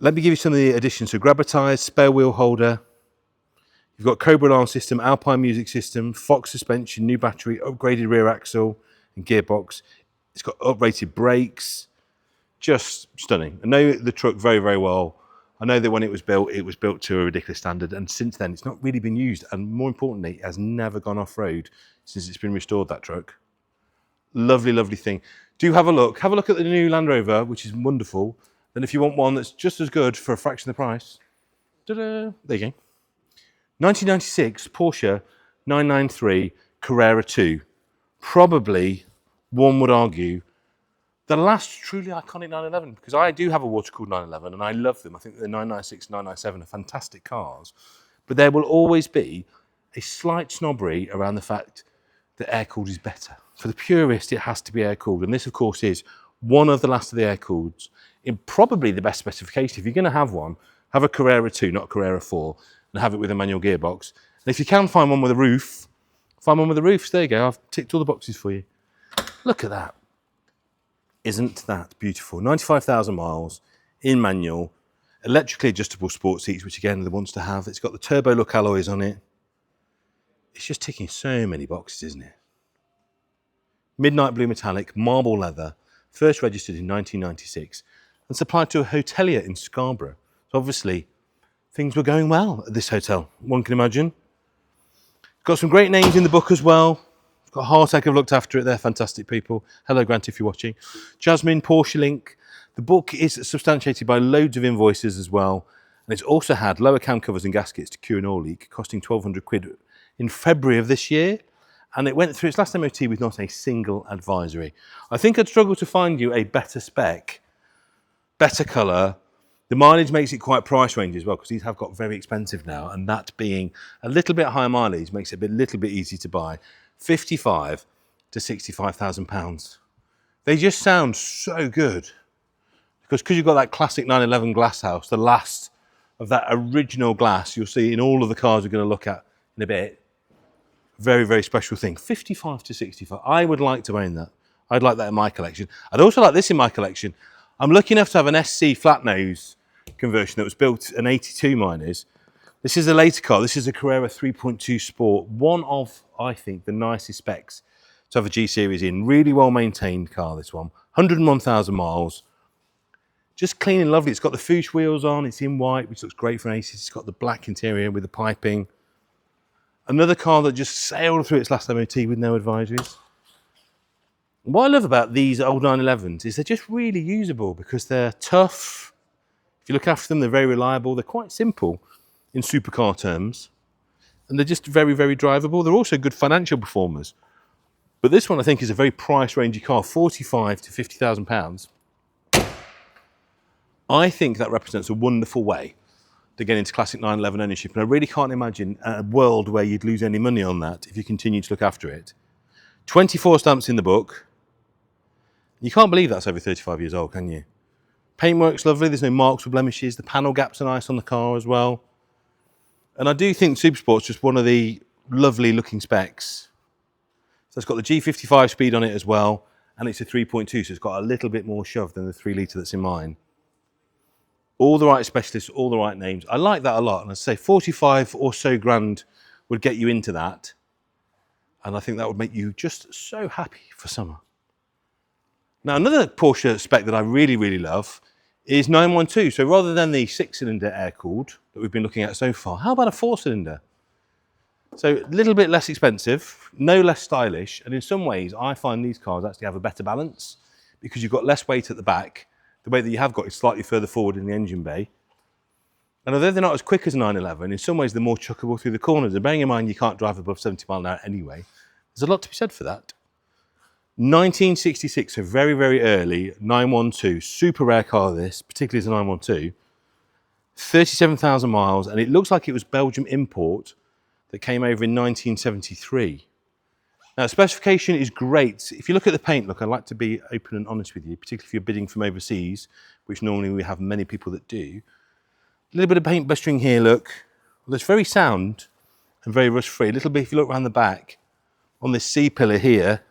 Let me give you some of the additions. So grabber tyres, spare wheel holder. You've got Cobra alarm system, Alpine music system, Fox suspension, new battery, upgraded rear axle and gearbox. It's got uprated brakes. Just stunning. I know the truck very, very well. I know that when it was built to a ridiculous standard, and since then it's not really been used, and more importantly, it has never gone off-road since it's been restored, that truck. Lovely, lovely thing. Do have a look. Have a look at the new Land Rover, which is wonderful. Then if you want one that's just as good for a fraction of the price, there you go. 1996 Porsche 993 Carrera 2. Probably, one would argue, the last truly iconic 911, because I do have a water-cooled 911 and I love them. I think the 996, 997 are fantastic cars, but there will always be a slight snobbery around the fact that air-cooled is better. For the purist, it has to be air-cooled, and this, of course, is one of the last of the air-cooleds in probably the best specification. If you're going to have one, have a Carrera 2, not a Carrera 4, and have it with a manual gearbox. And if you can find one with a roof, find one with a roof. There you go. I've ticked all the boxes for you. Look at that. Isn't that beautiful? 95,000 miles in manual, electrically adjustable sports seats, which again, the ones to have. It's got the turbo look alloys on it. It's just ticking so many boxes, isn't it? Midnight blue metallic, marble leather, first registered in 1996 and supplied to a hotelier in Scarborough. So obviously, things were going well at this hotel, one can imagine. Got some great names in the book as well. Got Heartache have looked after it. They're fantastic people. Hello, Grant, if you're watching. Jasmine, Porsche Link. The book is substantiated by loads of invoices as well. And it's also had lower cam covers and gaskets to cure an oil leak, costing £1,200 in February of this year. And it went through its last MOT with not a single advisory. I think I'd struggle to find you a better spec, better colour. The mileage makes it quite price range as well, because these have got very expensive now. And that being a little bit higher mileage makes it a little bit easy to buy. 55 to 65,000 pounds. They just sound so good because you've got that classic 911 glass house, the last of that original glass you'll see in all of the cars we're going to look at in a bit. Very, very special thing. 55 to 65. I would like to own that. I'd like that in my collection. I'd also like this in my collection. I'm lucky enough to have an SC flat nose conversion that was built in 82, mine is. This is a later car. This is a Carrera 3.2 Sport. One of, I think, the nicest specs to have a G Series in. Really well maintained car, this one. 101,000 miles. Just clean and lovely. It's got the Fouche wheels on. It's in white, which looks great for an 80s. It's got the black interior with the piping. Another car that just sailed through its last MOT with no advisories. What I love about these old 911s is they're just really usable because they're tough. If you look after them, they're very reliable. They're quite simple in supercar terms. And they're just very, very drivable. They're also good financial performers. But this one, I think, is a very price-rangy car, £45,000 to £50,000. I think that represents a wonderful way to get into classic 911 ownership. And I really can't imagine a world where you'd lose any money on that if you continue to look after it. 24 stamps in the book. You can't believe that's over 35 years old, can you? Paintwork's lovely. There's no marks or blemishes. The panel gaps are nice on the car as well. And I do think Supersport's just one of the lovely looking specs. So it's got the G55 speed on it as well, and it's a 3.2, so it's got a little bit more shove than the 3 litre that's in mine. All the right specialists, all the right names. I like that a lot, and I'd say 45 or so grand would get you into that. And I think that would make you just so happy for summer. Now, another Porsche spec that I really, really love is 912. So rather than the 6-cylinder air-cooled that we've been looking at so far, how about a 4-cylinder? So a little bit less expensive, no less stylish, and in some ways I find these cars actually have a better balance because you've got less weight at the back. The weight that you have got is slightly further forward in the engine bay. And although they're not as quick as a 911, in some ways they're more chuckable through the corners. And bearing in mind you can't drive above 70 miles an hour anyway, there's a lot to be said for that. 1966, so very, very early, 912, super rare car this, particularly as a 912. 37,000 miles, and it looks like it was Belgium import that came over in 1973. Now, the specification is great. If you look at the paint, look, I like to be open and honest with you, particularly if you're bidding from overseas, which normally we have many people that do. A little bit of paint blistering here, look. Well, it's very sound and very rust-free. A little bit, if you look around the back, on this C-pillar here,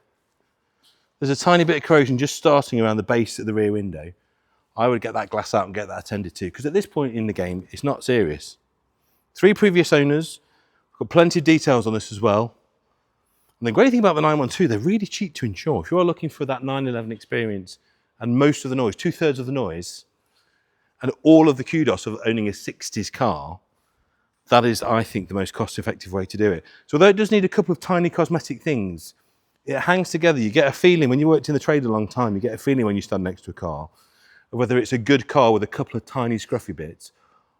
there's a tiny bit of corrosion just starting around the base of the rear window. I would get that glass out and get that attended to, because at this point in the game, it's not serious. 3 previous owners, got plenty of details on this as well. And the great thing about the 912, they're really cheap to insure. If you're looking for that 911 experience and most of the noise, 2/3 of the noise, and all of the kudos of owning a 60s car, that is, I think, the most cost-effective way to do it. So although it does need a couple of tiny cosmetic things, it hangs together. You get a feeling, when you worked in the trade a long time, you get a feeling when you stand next to a car, of whether it's a good car with a couple of tiny scruffy bits,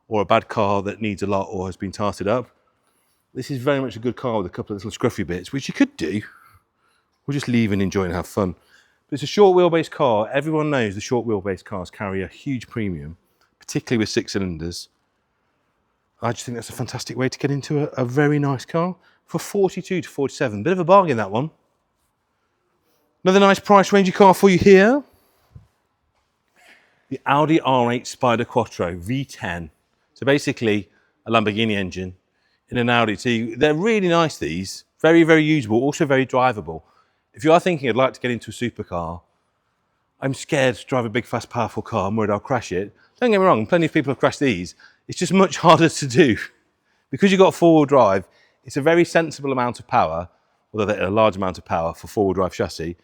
or a bad car that needs a lot or has been tarted up. This is very much a good car with a couple of little scruffy bits, which you could do, or just leave and enjoy and have fun. But it's a short wheelbase car. Everyone knows the short wheelbase cars carry a huge premium, particularly with 6 cylinders. I just think that's a fantastic way to get into a very nice car for 42 to 47. Bit of a bargain, that one. Another nice price range car for you here. The Audi R8 Spyder Quattro V10. So basically a Lamborghini engine in an Audi. So they're really nice, these. Very, very usable, also very drivable. If you are thinking I'd like to get into a supercar, I'm scared to drive a big, fast, powerful car. I'm worried I'll crash it. Don't get me wrong, plenty of people have crashed these. It's just much harder to do. Because you've got 4-wheel drive, it's a very sensible amount of power, although they're a large amount of power for 4-wheel drive chassis.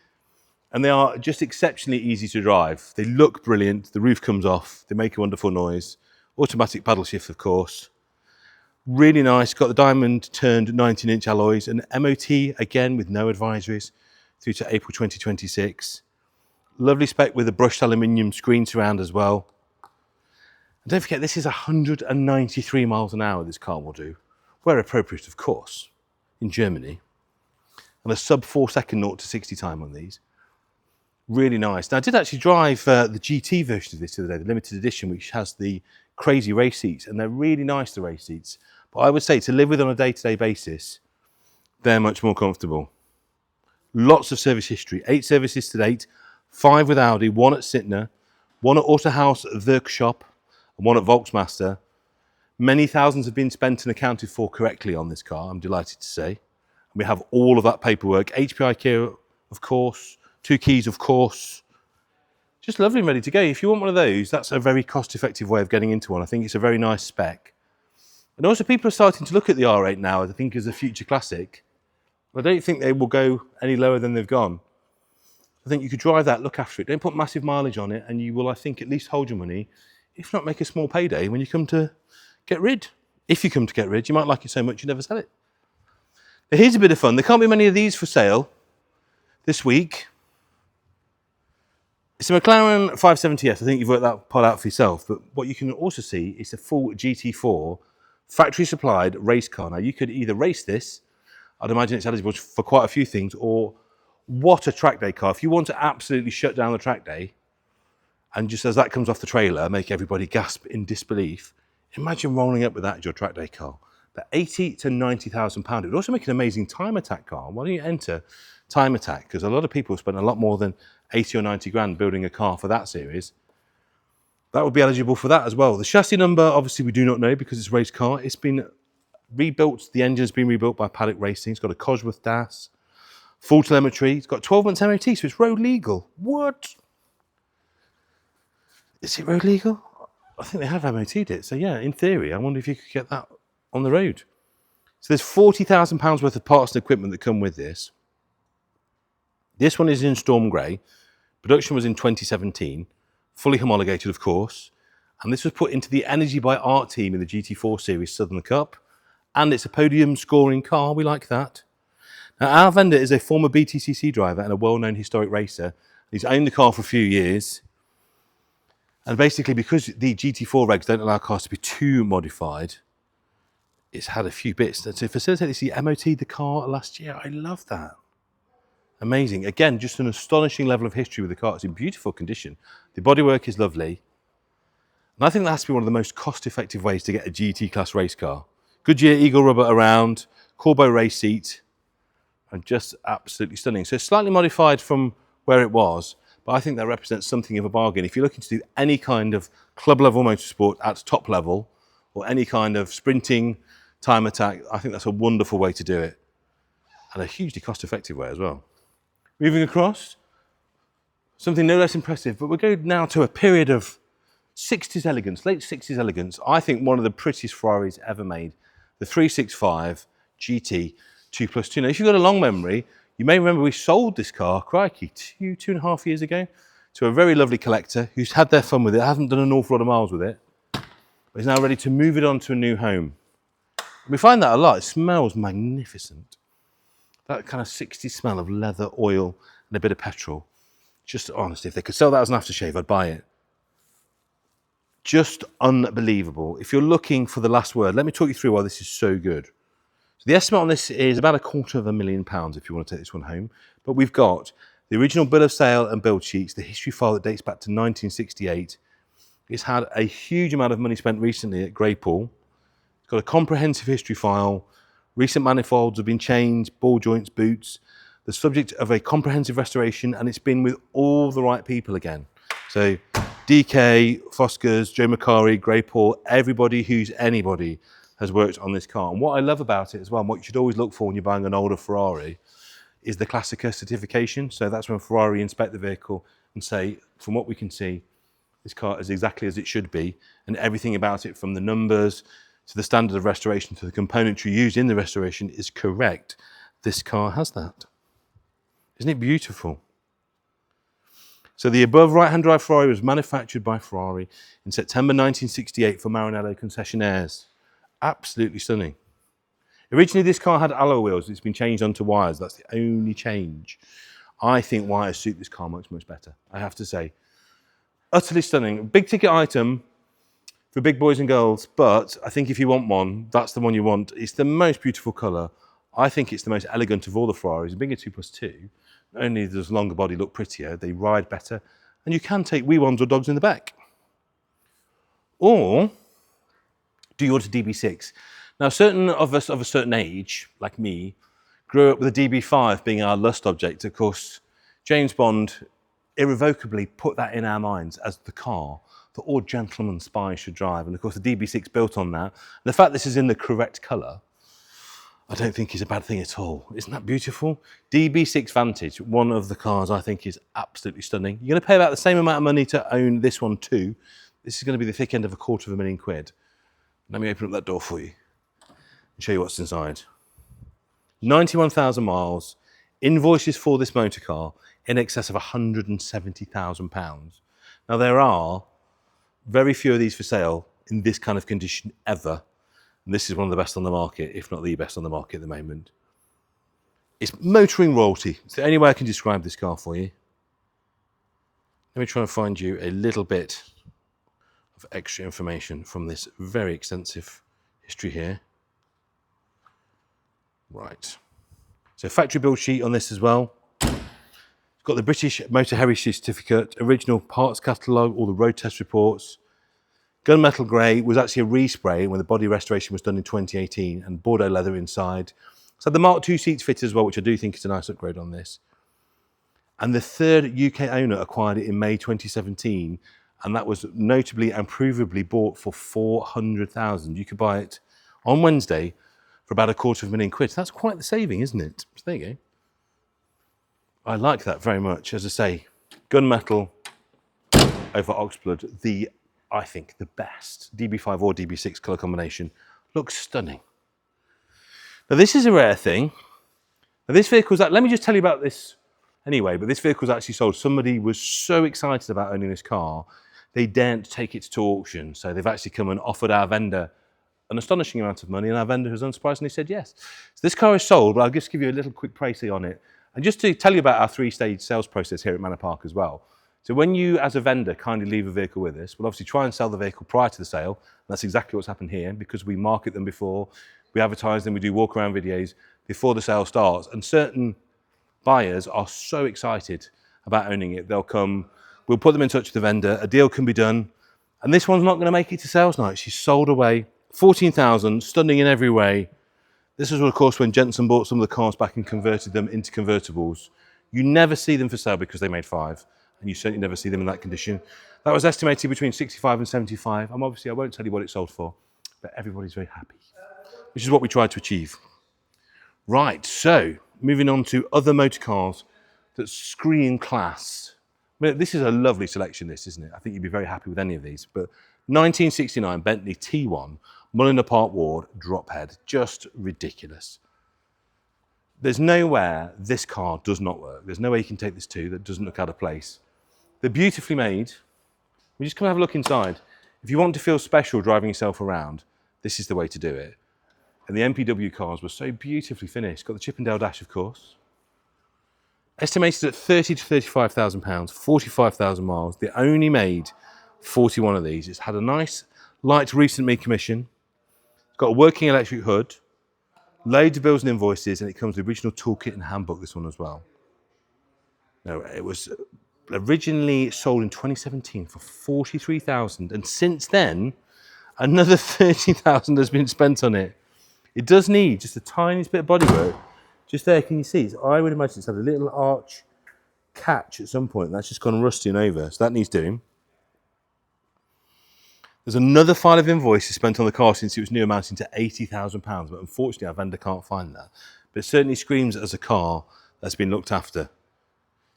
And they are just exceptionally easy to drive. They look brilliant. The roof comes off. They make a wonderful noise. Automatic paddle shift, of course. Really nice. Got the diamond turned 19-inch alloys. And MOT, again, with no advisories, through to April 2026. Lovely spec with a brushed aluminium screen surround as well. And don't forget, this is 193 miles an hour this car will do. Where appropriate, of course, in Germany. And a sub 4-second 0 to 60 time on these. Really nice. Now, I did actually drive the GT version of this the other day, the limited edition, which has the crazy race seats, and they're really nice, the race seats. But I would say to live with on a day-to-day basis, they're much more comfortable. Lots of service history. 8 services to date, 5 with Audi, 1 at Sytner, 1 at Autohaus Workshop, and 1 at Volksmaster. Many thousands have been spent and accounted for correctly on this car, I'm delighted to say. And we have all of that paperwork. HPI key, of course. 2 keys, of course. Just lovely and ready to go. If you want one of those, that's a very cost-effective way of getting into one. I think it's a very nice spec. And also, people are starting to look at the R8 now, I think, as a future classic. I don't think they will go any lower than they've gone. I think you could drive that, look after it. Don't put massive mileage on it, and you will, I think, at least hold your money, if not make a small payday when you come to get rid. If you come to get rid, you might like it so much you never sell it. Now here's a bit of fun. There can't be many of these for sale this week. It's a McLaren 570S. I think you've worked that part out for yourself. But what you can also see is a full GT4 factory supplied race car. Now you could either race this, I'd imagine it's eligible for quite a few things, or what a track day car. If you want to absolutely shut down the track day, and just as that comes off the trailer, make everybody gasp in disbelief, imagine rolling up with that as your track day car. But 80 to 90,000 pounds. It would also make an amazing time attack car. Why don't you enter time attack? Because a lot of people spend a lot more than 80 or 90 grand building a car for that series. That would be eligible for that as well. The chassis number, obviously we do not know because it's a race car. It's been rebuilt, the engine's been rebuilt by Paddock Racing. It's got a Cosworth DAS, full telemetry. It's got 12 months MOT, so it's road legal. What? Is it road legal? I think they have MOT'd it. So yeah, in theory, I wonder if you could get that on the road. So there's £40,000 worth of parts and equipment that come with this. This one is in Storm Grey. Production was in 2017, fully homologated, of course. And this was put into the Energy by Art team in the GT4 Series Southern Cup. And it's a podium scoring car. We like that. Now, our vendor is a former BTCC driver and a well-known historic racer. He's owned the car for a few years. And basically, because the GT4 regs don't allow cars to be too modified, it's had a few bits. To facilitate this, he MOT'd the car last year. I love that. Amazing. Again, just an astonishing level of history with the car. It's in beautiful condition. The bodywork is lovely. And I think that has to be one of the most cost-effective ways to get a GT class race car. Goodyear Eagle rubber around, Corbo race seat, and just absolutely stunning. So it's slightly modified from where it was, but I think that represents something of a bargain. If you're looking to do any kind of club level motorsport at top level, or any kind of sprinting, time attack, I think that's a wonderful way to do it. And a hugely cost-effective way as well. Moving across, something no less impressive, but we're going now to a period of 60s elegance, late 60s elegance. I think one of the prettiest Ferraris ever made, the 365 GT 2+2. Now, if you've got a long memory, you may remember we sold this car, crikey, two and a half years ago, to a very lovely collector who's had their fun with it, hasn't done an awful lot of miles with it, but is now ready to move it on to a new home. We find that a lot. It smells magnificent. That kind of 60s smell of leather, oil, and a bit of petrol. Just honestly, if they could sell that as an aftershave, I'd buy it. Just unbelievable. If you're looking for the last word, let me talk you through why this is so good. So the estimate on this is about £250,000 if you want to take this one home. But we've got the original bill of sale and build sheets, the history file that dates back to 1968. It's had a huge amount of money spent recently at Greypool. It's got a comprehensive history file. Recent manifolds have been changed, ball joints, boots. The subject of a comprehensive restoration, and it's been with all the right people again. So DK, Foskers, Joe Macari, Greypool, everybody who's anybody has worked on this car. And what I love about it as well, and what you should always look for when you're buying an older Ferrari, is the Classica certification. So that's when Ferrari inspect the vehicle and say, from what we can see, this car is exactly as it should be, and everything about it, from the numbers to the standard of restoration to the componentry used in the restoration, is correct. This car has that. Isn't it beautiful? So the above right-hand drive Ferrari was manufactured by Ferrari in September 1968 for Maranello concessionaires. Absolutely stunning. Originally this car had alloy wheels. It's been changed onto wires. That's the only change. I think wires suit this car much, much better, I have to say. Utterly stunning. Big ticket item for big boys and girls, but I think if you want one, that's the one you want. It's the most beautiful colour. I think it's the most elegant of all the Ferraris. Being a 2+2, not only does longer body look prettier, they ride better, and you can take wee ones or dogs in the back. Or do you want a DB6? Now, certain of us of a certain age, like me, grew up with a DB5 being our lust object. Of course, James Bond irrevocably put that in our minds as the car that all gentlemen spies should drive. And of course, the DB6 built on that. And the fact this is in the correct colour, I don't think is a bad thing at all. Isn't that beautiful? DB6 Vantage, one of the cars I think is absolutely stunning. You're going to pay about the same amount of money to own this one too. This is going to be the thick end of £250,000. Let me open up that door for you and show you what's inside. 91,000 miles, invoices for this motor car in excess of £170,000. Now there are very few of these for sale in this kind of condition ever. And this is one of the best on the market, if not the best on the market at the moment. It's motoring royalty. Is there any way I can describe this car for you? Let me try and find you a little bit of extra information from this very extensive history here. Right. So factory build sheet on this as well. It's got the British Motor Heritage Certificate, original parts catalogue, all the road test reports. Gunmetal grey was actually a respray when the body restoration was done in 2018, and Bordeaux leather inside. So the Mark II seats fit as well, which I do think is a nice upgrade on this. And the third UK owner acquired it in May 2017, and that was notably and provably bought for 400,000. You could buy it on Wednesday for about £250,000. That's quite the saving, isn't it? So there you go. I like that very much. As I say, gunmetal over oxblood, I think the best DB5 or DB6 colour combination. Looks stunning. Now this is a rare thing. Now this vehicle's, let me just tell you about this anyway, but this vehicle's actually sold. Somebody was so excited about owning this car, they daren't take it to auction. So they've actually come and offered our vendor an astonishing amount of money, and our vendor has unsurprisingly said yes. So this car is sold, but I'll just give you a little quick précis on it. And just to tell you about our three-stage sales process here at Manor Park as well. So when you, as a vendor, kindly leave a vehicle with us, we'll obviously try and sell the vehicle prior to the sale. And that's exactly what's happened here, because we market them before, we advertise them, we do walk-around videos before the sale starts. And certain buyers are so excited about owning it, they'll come, we'll put them in touch with the vendor, a deal can be done. And this one's not going to make it to sales night. She's sold away. 14,000, stunning in every way. This is, of course, when Jensen bought some of the cars back and converted them into convertibles. You never see them for sale because they made 5, and you certainly never see them in that condition. That was estimated between 65 and 75. Obviously, I won't tell you what it sold for, but everybody's very happy, which is what we tried to achieve. Right, so moving on to other motor cars that scream class. I mean, this is a lovely selection, this, isn't it? I think you'd be very happy with any of these. But 1969 Bentley T1, Mulliner Park Ward, drop head, just ridiculous. There's nowhere this car does not work. There's no way you can take this to that doesn't look out of place. They're beautifully made. We just come have a look inside. If you want to feel special driving yourself around, this is the way to do it. And the MPW cars were so beautifully finished. Got the Chippendale dash, of course. Estimated at £30,000 to £35,000, 45,000 miles. They only made 41 of these. It's had a nice, light, recent commission. It's got a working electric hood, loads of bills and invoices, and it comes with the original toolkit and handbook, this one as well. No, it was originally sold in 2017 for 43,000, and since then, another 30,000 has been spent on it. It does need just a tiniest bit of bodywork. Just there, can you see? I would imagine it's had a little arch catch at some point, and that's just gone rusty and over, so that needs doing. There's another file of invoices spent on the car since it was new, amounting to £80,000, but unfortunately our vendor can't find that. But it certainly screams as a car that's been looked after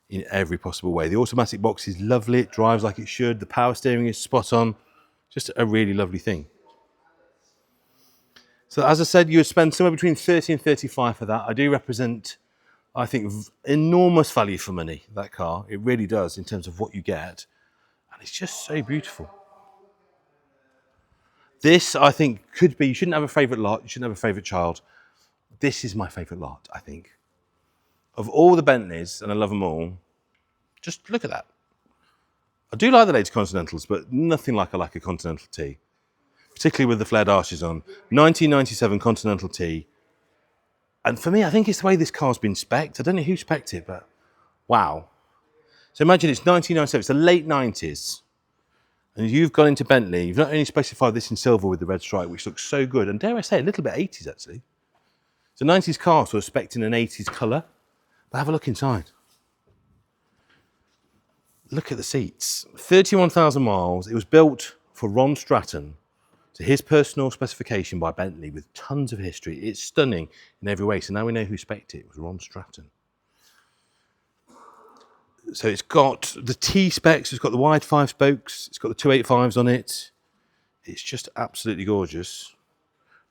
in every possible way. The automatic box is lovely, it drives like it should, the power steering is spot on, just a really lovely thing. So as I said, you would spend somewhere between 30 and 35 for that. I do represent, I think, enormous value for money, that car. It really does in terms of what you get. And it's just so beautiful. This, I think, could be, you shouldn't have a favourite lot, you shouldn't have a favourite child. This is my favourite lot, I think. Of all the Bentleys, and I love them all, just look at that. I do like the latest Continentals, but nothing like I like a Continental T. Particularly with the flared arches on. 1997 Continental T. And for me, I think it's the way this car's been spec'd. I don't know who spec'd it, but wow. So imagine it's 1997, it's the late 90s. And you've gone into Bentley, you've not only specified this in silver with the red stripe, which looks so good, and dare I say, a little bit 80s actually. It's a 90s car, so expecting an 80s colour. But have a look inside. Look at the seats. 31,000 miles. It was built for Ron Stratton to his personal specification by Bentley with tons of history. It's stunning in every way. So now we know who spec'd it. It was Ron Stratton. So it's got the T specs, it's got the wide 5 spokes, it's got the 285s on it. It's just absolutely gorgeous.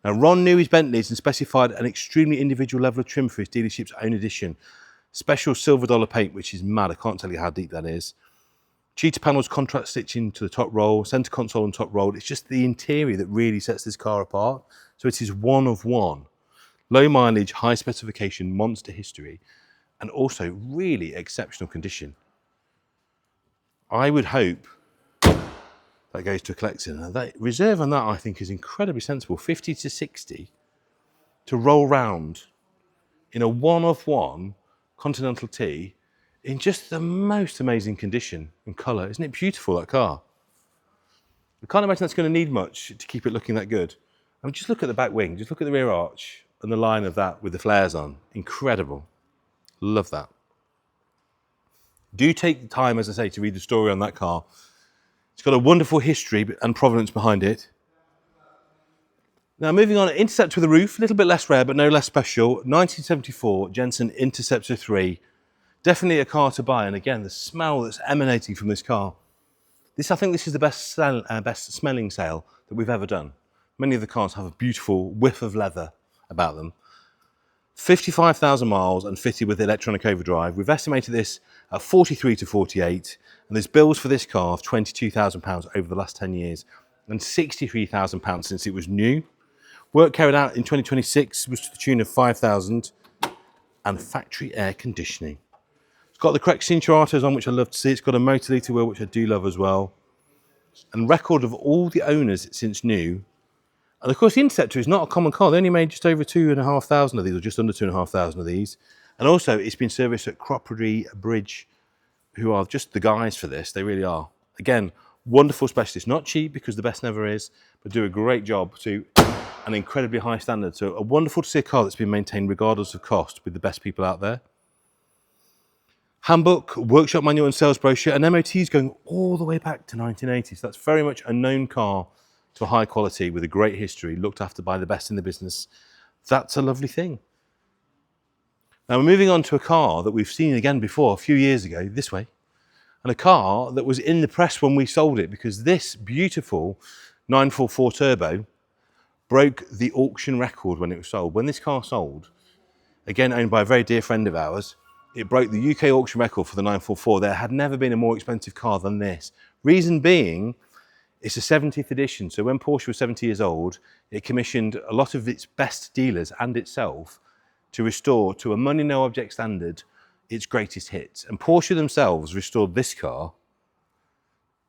Now Ron knew his Bentleys and specified an extremely individual level of trim for his dealership's own edition. Special silver dollar paint, which is mad, I can't tell you how deep that is. Cheetah panels, contract stitching to the top roll, centre console and top roll. It's just the interior that really sets this car apart. So it is one of one. Low mileage, high specification, monster history, and also really exceptional condition. I would hope that goes to a collector. Now that reserve on that, I think, is incredibly sensible. 50 to 60 to roll round in a one-of-one Continental T in just the most amazing condition and colour. Isn't it beautiful, that car? I can't imagine that's going to need much to keep it looking that good. I mean, just look at the back wing, just look at the rear arch and the line of that with the flares on. Incredible. Love that. Do take the time, as I say, to read the story on that car. It's got a wonderful history and provenance behind it. Now moving on, Interceptor with a roof, a little bit less rare but no less special. 1974 Jensen Interceptor III. Definitely a car to buy, and again, the smell that's emanating from this car. I think this is the best smelling sale that we've ever done. Many of the cars have a beautiful whiff of leather about them. 55,000 miles and fitted with electronic overdrive. We've estimated this at 43 to 48, and there's bills for this car of £22,000 over the last 10 years and £63,000 since it was new. Work carried out in 2026 was to the tune of 5,000, and factory air conditioning. It's got the correct Cineratos on, which I love to see. It's got a motor litre wheel, which I do love as well, and record of all the owners since new. And of course, the Interceptor is not a common car. They only made just over 2,500 of these, or just under 2,500 of these. And also, it's been serviced at Croppery Bridge, who are just the guys for this. They really are. Again, wonderful specialists. Not cheap, because the best never is, but do a great job to an incredibly high standard. So a wonderful to see a car that's been maintained regardless of cost with the best people out there. Handbook, workshop manual and sales brochure, and MOTs going all the way back to 1980. So that's very much a known car to a high quality with a great history, looked after by the best in the business. That's a lovely thing. Now we're moving on to a car that we've seen again before, a few years ago, this way. And a car that was in the press when we sold it, because this beautiful 944 Turbo broke the auction record when it was sold. When this car sold, again owned by a very dear friend of ours, it broke the UK auction record for the 944. There had never been a more expensive car than this. Reason being, it's a 70th edition. So when Porsche was 70 years old, it commissioned a lot of its best dealers and itself to restore to a money no object standard its greatest hits. And Porsche themselves restored this car,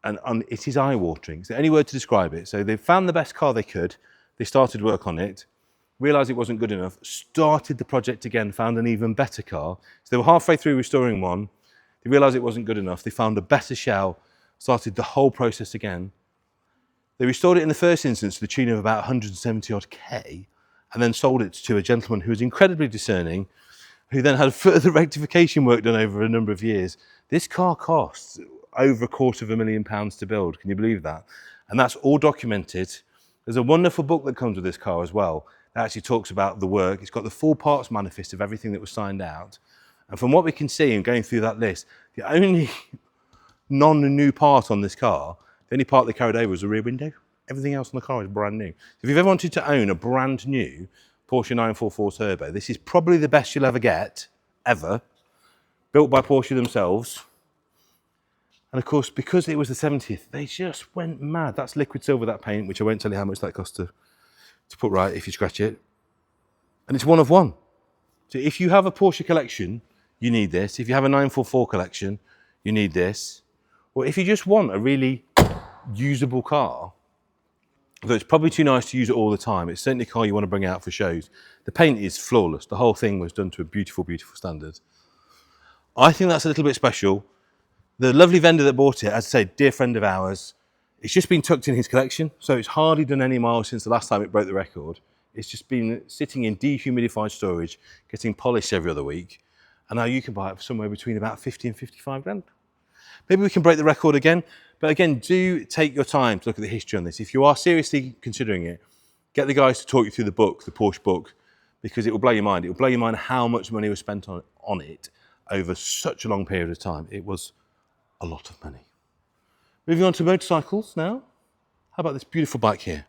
and it is eye-watering. It's the only word to describe it. So they found the best car they could. They started work on it, realised it wasn't good enough, started the project again, found an even better car. So they were halfway through restoring one. They realised it wasn't good enough. They found a better shell, started the whole process again. They restored it in the first instance to the tune of about 170 odd K, and then sold it to a gentleman who was incredibly discerning, who then had further rectification work done over a number of years. This car costs over £250,000 to build. Can you believe that? And that's all documented. There's a wonderful book that comes with this car as well that actually talks about the work. It's got the full parts manifest of everything that was signed out. And from what we can see and going through that list, the only non-new part on this car, the only part they carried over was the rear window. Everything else on the car is brand new. If you've ever wanted to own a brand new Porsche 944 Turbo, this is probably the best you'll ever get, ever, built by Porsche themselves. And of course, because it was the 70th, they just went mad. That's liquid silver, that paint, which I won't tell you how much that costs to put right if you scratch it. And it's one of one. So if you have a Porsche collection, you need this. If you have a 944 collection, you need this. Or if you just want a really usable car, though it's probably too nice to use it all the time, it's certainly a car you want to bring out for shows. The paint is flawless. The whole thing was done to a beautiful, beautiful standard. I think that's a little bit special. The lovely vendor that bought it, as I say, dear friend of ours, it's just been tucked in his collection, so it's hardly done any miles since the last time it broke the record. It's just been sitting in dehumidified storage, getting polished every other week, and now you can buy it for somewhere between about 50 and 55 grand. Maybe we can break the record again, but again, do take your time to look at the history on this. If you are seriously considering it, get the guys to talk you through the book, the Porsche book, because it will blow your mind. It will blow your mind how much money was spent on it over such a long period of time. It was a lot of money. Moving on to motorcycles now. How about this beautiful bike here?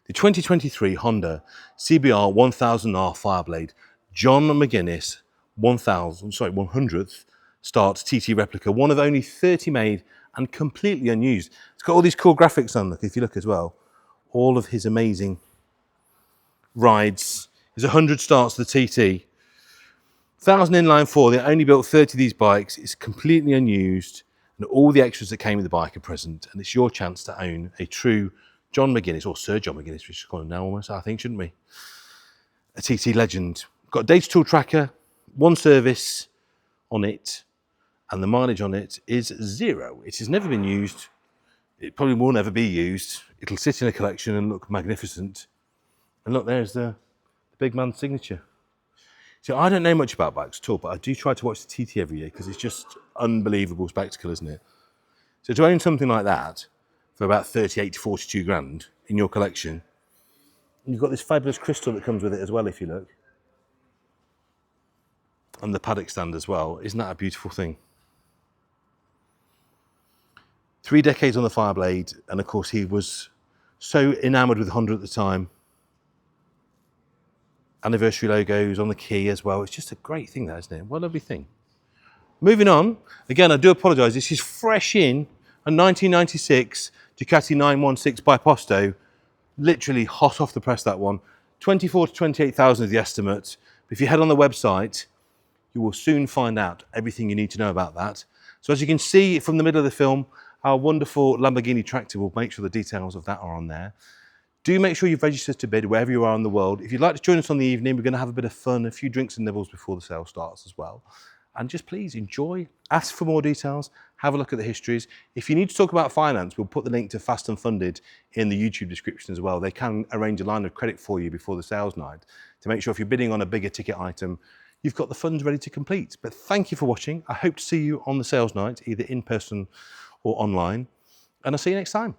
The 2023 Honda CBR 1000R Fireblade John McGuinness 100th start TT replica, one of only 30 made and completely unused. It's got all these cool graphics on, look, if you look as well. All of his amazing rides There's 100 starts to the TT. 1,000 inline four, they only built 30 of these bikes. It's completely unused, and all the extras that came with the bike are present, and it's your chance to own a true John McGuinness, or Sir John McGuinness, we should call him now almost, I think, shouldn't we? A TT legend. Got a data tool tracker, one service on it, and the mileage on it is 0. It has never been used. It probably will never be used. It'll sit in a collection and look magnificent. And look, there's the big man's signature. So I don't know much about bikes at all, but I do try to watch the TT every year because it's just unbelievable spectacle, isn't it? So to own something like that for about 38 to 42 grand in your collection, you've got this fabulous crystal that comes with it as well, if you look. And the paddock stand as well. Isn't that a beautiful thing? 3 decades on the Fireblade, and of course he was so enamoured with Honda at the time. Anniversary logos on the key as well. It's just a great thing, that, isn't it? What a lovely thing. Moving on, again, I do apologise. This is fresh in a 1996 Ducati 916 by Posto. Literally hot off the press, that one. 24 to 28,000 is the estimate. If you head on the website, you will soon find out everything you need to know about that. So as you can see from the middle of the film, our wonderful Lamborghini tractor will make sure the details of that are on there. Do make sure you've registered to bid wherever you are in the world. If you'd like to join us on the evening, we're going to have a bit of fun, a few drinks and nibbles before the sale starts as well. And just please enjoy, ask for more details, have a look at the histories. If you need to talk about finance, we'll put the link to Fast and Funded in the YouTube description as well. They can arrange a line of credit for you before the sales night to make sure if you're bidding on a bigger ticket item, you've got the funds ready to complete. But thank you for watching. I hope to see you on the sales night, either in person or online. And I'll see you next time.